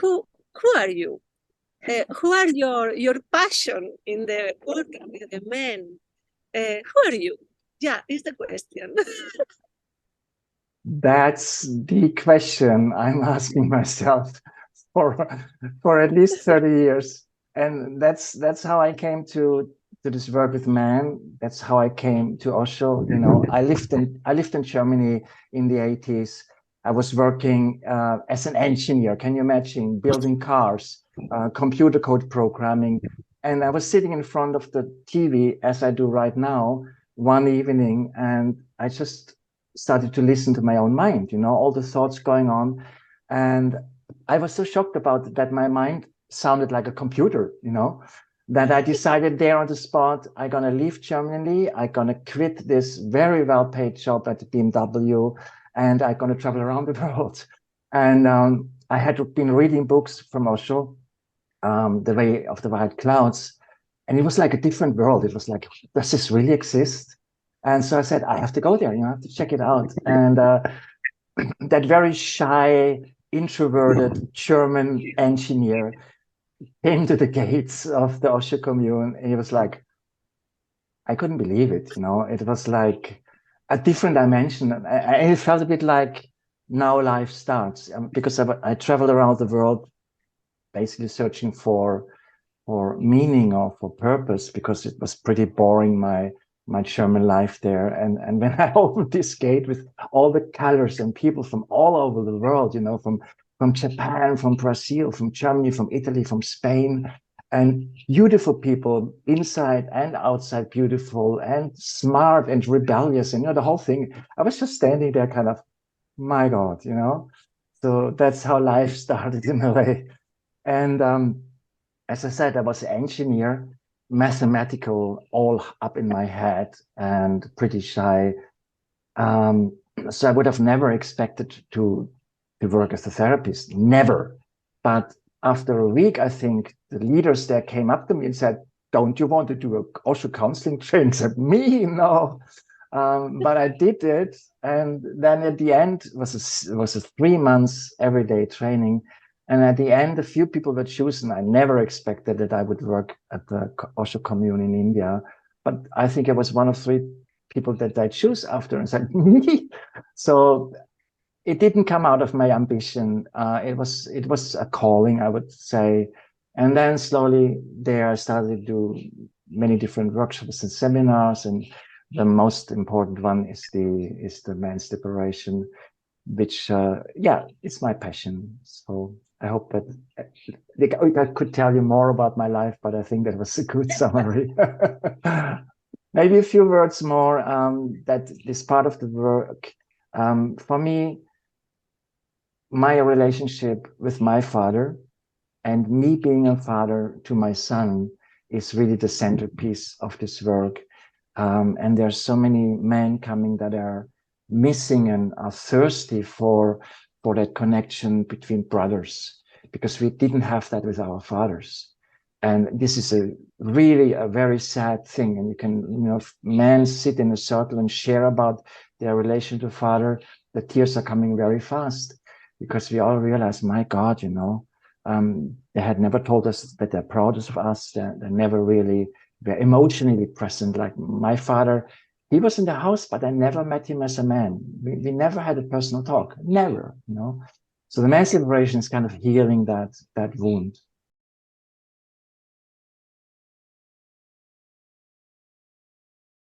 who are you? Who are your passion in the work with the men? Who are you? Yeah, is the question. That's the question I'm asking myself for at least 30 years. And that's how I came to this work with man. That's how I came to Osho. You know, I lived in Germany in the 80s. I was working as an engineer. Can you imagine building cars, computer code programming? And I was sitting in front of the TV as I do right now one evening, and I just started to listen to my own mind, you know, all the thoughts going on. And I was so shocked about it that my mind sounded like a computer, you know, that I decided there on the spot, I'm going to leave Germany. I'm going to quit this very well-paid job at the BMW, and I'm going to travel around the world. And I had been reading books from Osho, The Way of the White Clouds, and it was like a different world. It was like, does this really exist? And so I said, I have to go there, you know, I have to check it out. And that very shy, introverted German engineer came to the gates of the Osho commune. And he was like, I couldn't believe it, you know, it was like a different dimension. And it felt a bit like now life starts, because I traveled around the world basically searching for meaning or for purpose, because it was pretty boring, my German life there. And when I opened this gate with all the colors and people from all over the world, you know, from Japan, from Brazil, from Germany, from Italy, from Spain, and beautiful people inside and outside, beautiful and smart and rebellious, and you know, the whole thing. I was just standing there kind of, my God, you know. So that's how life started in a way. And as I said, I was an engineer, mathematical, all up in my head, and pretty shy. So I would have never expected to work as a therapist, never. But after a week, I think the leaders there came up to me and said, "Don't you want to do a Osho counseling training?" I said, "Me, no." But I did it, and then at the end was a 3 months everyday training. And at the end, a few people were chosen. I never expected that I would work at the Osho commune in India, but I think I was one of 3 people that I choose after and said, me. So it didn't come out of my ambition. It was a calling, I would say. And then slowly there I started to do many different workshops and seminars. And the most important one is the men's liberation, which, yeah, it's my passion. So I hope that I could tell you more about my life, but I think that was a good summary. Maybe a few words more, that this part of the work. For me, my relationship with my father and me being a father to my son is really the centerpiece of this work. And there are so many men coming that are missing and are thirsty for that connection between brothers, because we didn't have that with our fathers. And this is really a very sad thing. And you can, you know, men sit in a circle and share about their relation to father. The tears are coming very fast, because we all realize, my God, you know, they had never told us that they're proud of us. They never really were emotionally present. Like my father, he was in the house, but I never met him as a man. We never had a personal talk, never, you know. So the men's liberation is kind of healing that wound.